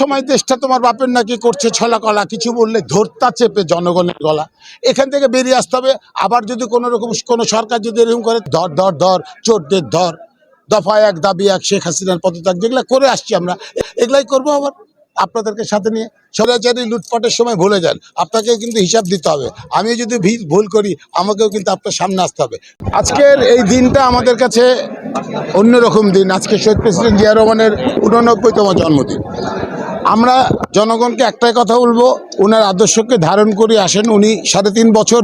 সময় দেশটা তোমার বাপের নাকি করছে ছলা কলা, কিছু বললে ধরতা চেপে জনগণের গলা। এখান থেকে বেরিয়ে আসতে হবে। আবার যদি কোনো রকম কোনো সরকার যদি এরকম করে ধর ধর ধর, চোরদের ধর, দফা এক দাবি এক, শেখ হাসিনার পদত্যাগ, যেগুলো করে আসছি আমরা এগুলাই করবো আবার আপনাদেরকে সাথে নিয়ে। স্বৈরাচারী লুটপাটের সময় ভুলে যান, আপনাকে কিন্তু হিসাব দিতে হবে। আমি যদি ভুল করি আমাকেও কিন্তু আপনার সামনে আসতে হবে। আজকের এই দিনটা আমাদের কাছে অন্যরকম দিন। আজকে শহীদ প্রেসিডেন্ট জিয়া রহমানের 89তম জন্মদিন। আমরা জনগণকে একটাই কথা বলবো, ওনার আদর্শকে ধারণ করে আসেন। উনি 3.5 বছর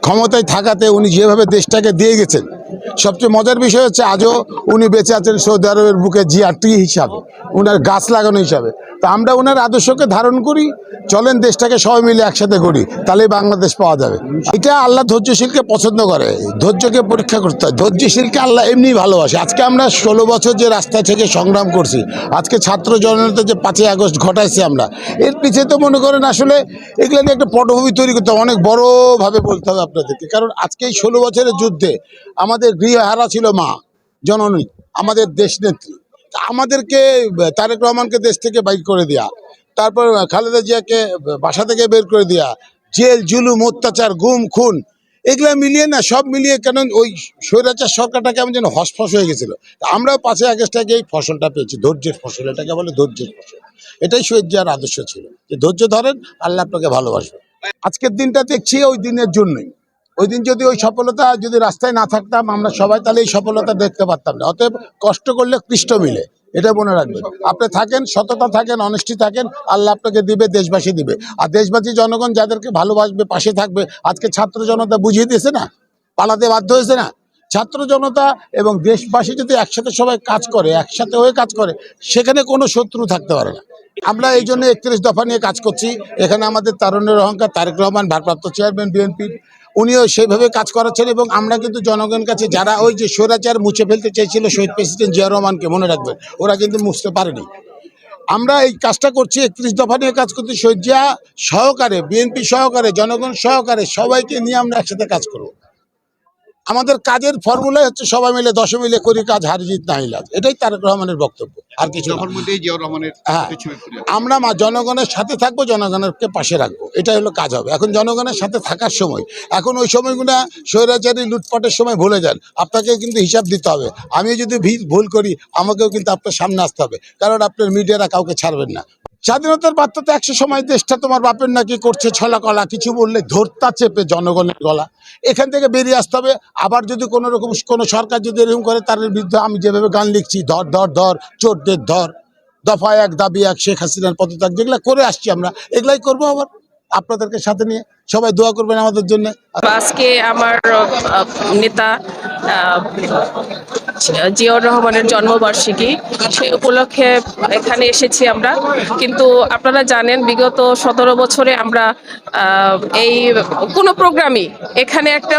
ক্ষমতায় থাকাতে উনি যেভাবে দেশটাকে দিয়ে গেছেন, সবচেয়ে মজার বিষয় হচ্ছে আজও উনি বেঁচে আছেন সৌদি আরবের বুকে জিআরটি হিসাবে, ওনার গাছ লাগানো হিসাবে। তা আমরা ওনার আদর্শকে ধারণ করি, চলেন দেশটাকে সবাই মিলে একসাথে করি, তাহলেই বাংলাদেশ পাওয়া যাবে। এটা আল্লাহ ধৈর্যশীলকে পছন্দ করে, ধৈর্যকে পরীক্ষা করতে হয়। ধৈর্যশীলকে আল্লাহ এমনি ভালোবাসে। আজকে আমরা 16 বছর যে রাস্তা থেকে সংগ্রাম করছি, আজকে ছাত্র জনতা যে 5ই আগস্ট ঘটাইছি আমরা, এর পিছিয়ে তো মনে করেন আসলে এগুলো নিয়ে একটা পটভূমি তৈরি করতে হবে, অনেক বড়োভাবে বলতে হবে আপনাদেরকে। কারণ আজকে এই 16 বছরের যুদ্ধে আমাদের গৃহহারা ছিল মা জননী, আমাদের দেশনেত্রী। আমাদেরকে তারেক রহমানকে দেশ থেকে বাইর করে দেয়া, তারপর খালেদা জিয়াকে বাসা থেকে বের করে দেয়া, জেল জুলুম অত্যাচার গুম খুন, এগুলা মিলিয়ে না, সব মিলিয়ে কেন ওই স্বৈরাচার সরকারটা কেমন যেন হসফস হয়ে গেছিল। আমরাও 5ই আগস্ট আগে এই ফসলটা পেয়েছি, ধৈর্যের ফসল, এটাকে বলে ধৈর্যের ফসল। এটাই শহীদ জিয়ার আদর্শ ছিল, যে ধৈর্য ধরেন, আল্লাহ আপনাকে ভালোবাসবে। আজকের দিনটা দেখছি ওই দিনের জন্যই। ওই দিন যদি ওই সফলতা যদি রাস্তায় না থাকতাম আমরা সবাই, তাহলে এই সফলতা দেখতে পারতাম না। অতএব কষ্ট করলে কৃষ্ট মিলে, এটা মনে রাখবেন। আপনি থাকেন, সততা থাকেন, অনেস্টি থাকেন, আল্লাহ আপনাকে দিবে, দেশবাসী দিবে। আর দেশবাসী জনগণ যাদেরকে ভালোবাসবে, পাশে থাকবে। আজকে ছাত্র জনতা বুঝিয়ে দিয়েছে না, পালাতে বাধ্য হয়েছে না। ছাত্র জনতা এবং দেশবাসী যদি একসাথে সবাই কাজ করে, একসাথে হয়ে কাজ করে, সেখানে কোনো শত্রু থাকতে পারে না। আমরা এই জন্য 31 দফা নিয়ে কাজ করছি। এখানে আমাদের তারুণ্যের অহংকার তারেক রহমান, ভারপ্রাপ্ত চেয়ারম্যান বিএনপি, উনিও সেইভাবে কাজ করাচ্ছেন। এবং আমরা কিন্তু জনগণের কাছে, যারা ওই যে স্বৈরাচার মুছে ফেলতে চেয়েছিল শহীদ প্রেসিডেন্ট জিয়া রহমানকে, মনে রাখবেন, ওরা কিন্তু মুছতে পারেনি। আমরা এই কাজটা করছি, 31 দফা নিয়ে কাজ করছি। শহীদ জিয়া সহকারে, বিএনপি সহকারে, জনগণ সহকারে সবাইকে নিয়ে আমরা একসাথে কাজ করব। আমাদের কাজের ফর্মুলাই হচ্ছে সবাই মিলে 10 মিলে করি কাজ, হারি জিত না ইলাজ। এটাই তারেক রহমানের বক্তব্য, আর কিছু না। হ্যাঁ, আমরা জনগণের সাথে থাকবো, জনগণেরকে পাশে রাখবো, এটাই হলো কাজ হবে। এখন জনগণের সাথে থাকার সময়, এখন ওই সময়গুলো স্বৈরাচারী লুটপাটের সময় ভুলে যান, আপনাকে কিন্তু হিসাব দিতে হবে। আমি যদি ভুল করি আমাকেও কিন্তু আপনার সামনে আসতে হবে, কারণ আপনার মিডিয়ারা কাউকে ছাড়বেন না। স্বাধীনতার বার্তাতে 100 সময় দেশটা তোমার বাপের নাকি করছে ছলা কলা, কিছু বললে ধরতা চেপে জনগণের গলা। এখান থেকে বেরিয়ে আসতে হবে। আবার যদি কোনো রকম কোনো সরকার যদি এরকম করে, তার বিরুদ্ধে আমি যেভাবে গান লিখছি, ধর ধর ধর, চোরদের ধর, দফা এক দাবি এক, শেখ হাসিনার পদত্যাগ, যেগুলো করে আসছি আমরা এগুলাই করবো আবার আপনাদেরকে সাথে নিয়ে। সবাই দোয়া করবেন আমাদের জন্য। আজকে আমার নেতা জিয়াউর রহমানের জন্মবার্ষিকী, সেই উপলক্ষে এখানে এসেছি আমরা। কিন্তু আপনারা জানেন বিগত 17 বছরে আমরা এই কোনো প্রোগ্রামই, এখানে একটা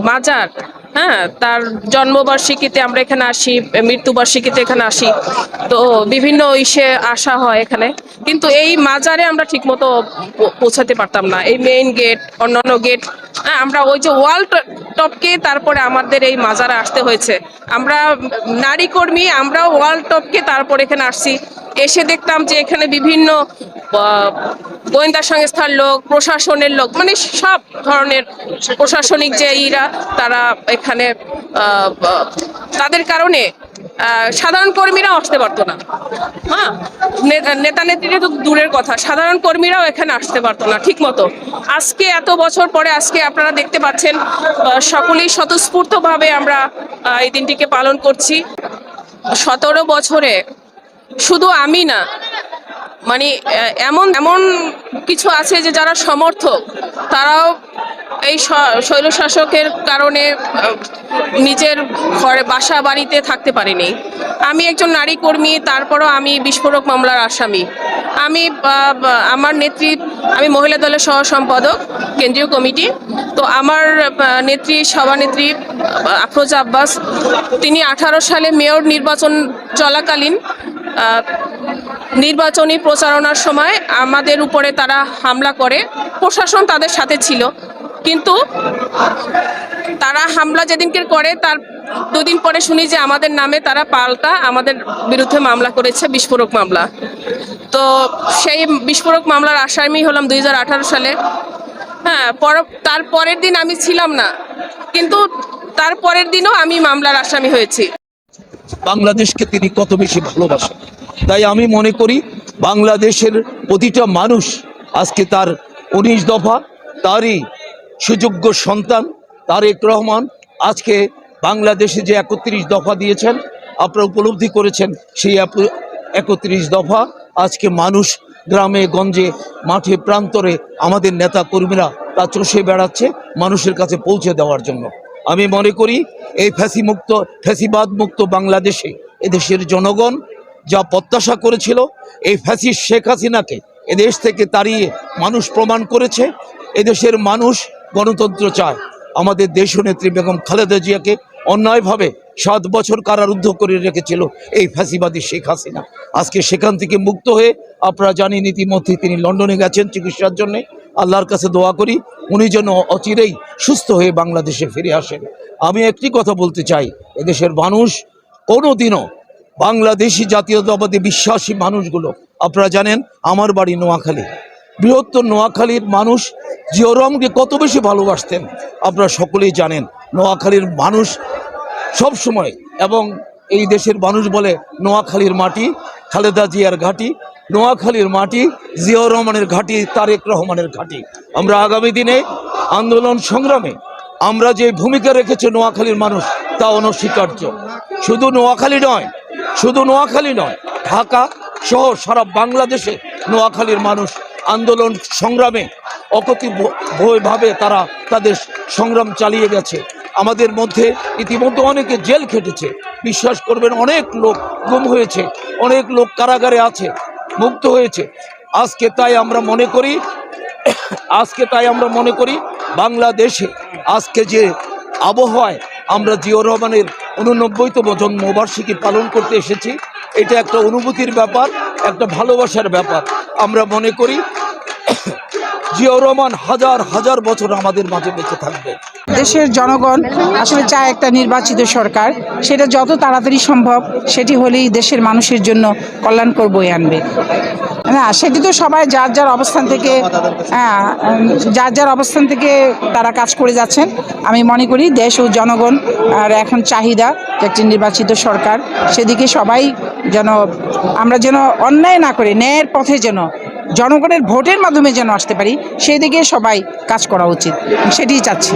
মাজার, হ্যাঁ, তার জন্মবার্ষিকীতে আমরা এখানে আসি, মৃত্যুবার্ষিকীতে এখানে আসি, তো বিভিন্ন ইসে আসা হয় এখানে। কিন্তু এই মাজারে আমরা ঠিকমতো পৌঁছাতে পারতাম না। এই মেইন গেট, অন্যান্য গেট, হ্যাঁ, আমরা ওই যে ওয়াল টপকে তারপরে আমাদের এই মাজারে আসতে হয়েছে। আমরা নারী কর্মী, আমরাও ওয়াল টপকে তারপর এখানে আসছি। এসে দেখতাম যে এখানে বিভিন্ন গোয়েন্দা সংস্থার লোক, প্রশাসনের লোক, মানে সব ধরনের প্রশাসনিক যে তারা এখানে, তাদের কারণে সাধারণ কর্মীরাও আসতে পারতো না। হ্যাঁ, নেতা নেত্রীরা তো দূরের কথা, সাধারণ কর্মীরাও এখানে আসতে পারতো না ঠিক মতো। আজকে এত বছর পরে আজকে আপনারা দেখতে পাচ্ছেন সকলেই স্বতঃস্ফূর্তভাবে আমরা এই দিনটিকে পালন করছি। 17 বছরে শুধু আমি না, মানে এমন এমন কিছু আছে যে যারা সমর্থক, তারাও এই স্বৈরশাসকের কারণে নিজের ঘরে বাসা বাড়িতে থাকতে পারেনি। আমি একজন নারী কর্মী, তারপরও আমি বিস্ফোরক মামলার আসামি। আমি আমার নেত্রী, আমি মহিলা দলের সহ সম্পাদক কেন্দ্রীয় কমিটি। তো আমার নেত্রী, সভানেত্রী আফরোজা আব্বাস, তিনি 18 সালে মেয়র নির্বাচন চলাকালীন নির্বাচনী প্রচারণার সময় আমাদের উপরে তারা হামলা করে। প্রশাসন তাদের সাথে ছিল, কিন্তু তারা হামলা যেদিনকে করে তার 2 দিন পরে শুনি যে আমাদের নামে তারা পাল্টা আমাদের বিরুদ্ধে মামলা করেছে, বিস্ফোরক মামলা। তো তো সেই বিস্ফোরক মামলার আসামি হলাম 2018 সালে। হ্যাঁ, তার পরের দিন আমি ছিলাম না, কিন্তু তার পরের দিনও আমি মামলার আসামি হয়েছি। বাংলাদেশকে তিনি কত বেশি ভালোবাসেন, তাই আমি মনে করি বাংলাদেশের প্রতিটা মানুষ আজকে তার 19 দফা, তারই সুযোগ্য সন্তান তারেক রহমান আজকে বাংলাদেশে যে 31 দফা দিয়েছেন, আপনারা উপলব্ধি করেছেন সেই 31 দফা আজকে মানুষ গ্রামে গঞ্জে মাঠে প্রান্তরে আমাদের নেতা কর্মীরা তা চষে বেড়াচ্ছে মানুষের কাছে পৌঁছে দেওয়ার জন্য। আমি মনে করি এই ফ্যাসিবাদ মুক্ত বাংলাদেশে এদেশের জনগণ যা প্রত্যাশা করেছিল, এই ফ্যাসিস্ট শেখ হাসিনাকে এদেশ থেকে তাড়িয়ে মানুষ প্রমাণ করেছে এদেশের মানুষ গণতন্ত্র চায়। আমাদের দেশনেত্রী বেগম খালেদা জিয়াকে অন্যায়ভাবে 7 বছর কারারুদ্ধ করে রেখেছিল এই ফ্যাসিবাদী শেখ হাসিনা। আজকে সেখান থেকে মুক্ত হয়ে আপনারা জানেন ইতিমধ্যে তিনি লন্ডনে গেছেন চিকিৎসার জন্য। আল্লাহর কাছে দোয়া করি উনি যেন অচিরেই সুস্থ হয়ে বাংলাদেশে ফিরে আসেন। আমি একটি কথা বলতে চাই, এদেশের মানুষ কোনোদিনও বাংলাদেশি জাতীয়তাবাদী বিশ্বাসী মানুষগুলো, আপনারা জানেন আমার বাড়ি নোয়াখালী, বৃহত্তর নোয়াখালীর মানুষ জিয়াউর রহমানকে কত বেশি ভালোবাসতেন আপনারা সকলেই জানেন। নোয়াখালীর মানুষ সব সময়, এবং এই দেশের মানুষ বলে নোয়াখালীর মাটি খালেদা জিয়ার ঘাঁটি, নোয়াখালীর মাটি জিয়াউর রহমানের ঘাঁটি, তারেক রহমানের ঘাঁটি। আমরা আগামী দিনে আন্দোলন সংগ্রামে আমরা যে ভূমিকা রেখেছে নোয়াখালীর মানুষ তা অনস্বীকার্য। শুধু নোয়াখালী নয়, ঢাকা সহ সারা বাংলাদেশে নোয়াখালীর মানুষ আন্দোলন সংগ্রামে অকতিভাবে তারা তাদের সংগ্রাম চালিয়ে গেছে। আমাদের মধ্যে ইতিমধ্যে অনেকে জেল খেটেছে, বিশ্বাস করবেন অনেক লোক গুম হয়েছে, অনেক লোক কারাগারে আছে, মুক্ত হয়েছে। আজকে তাই আমরা মনে করি বাংলাদেশে আজকে যে আবহাওয়ায় আমরা জিয়াউর রহমানের 89তম জন্মবার্ষিকী পালন করতে এসেছি, এটা একটা অনুভূতির ব্যাপার, একটা ভালোবাসার ব্যাপার। আমরা মনে করি জিয়াউর রহমান হাজার হাজার বছর আমাদের মাঝে বেঁচে থাকবে। দেশের জনগণ আসলে চায় একটা নির্বাচিত সরকার, সেটা যত তাড়াতাড়ি সম্ভব সেটি হলেই দেশের মানুষের জন্য কল্যাণকর বয়ে আনবে। না, সেটি তো সবাই যার যার অবস্থান থেকে তারা কাজ করে যাচ্ছেন। আমি মনে করি দেশ ও জনগণ আর এখন চাহিদা যে একটি নির্বাচিত সরকার, সেদিকে সবাই যেন আমরা যেন অন্যায় না করে ন্যায়ের পথে যেন জনগণের ভোটের মাধ্যমে যেন আসতে পারি, সেদিকে সবাই কাজ করা উচিত, সেটিই চাচ্ছি।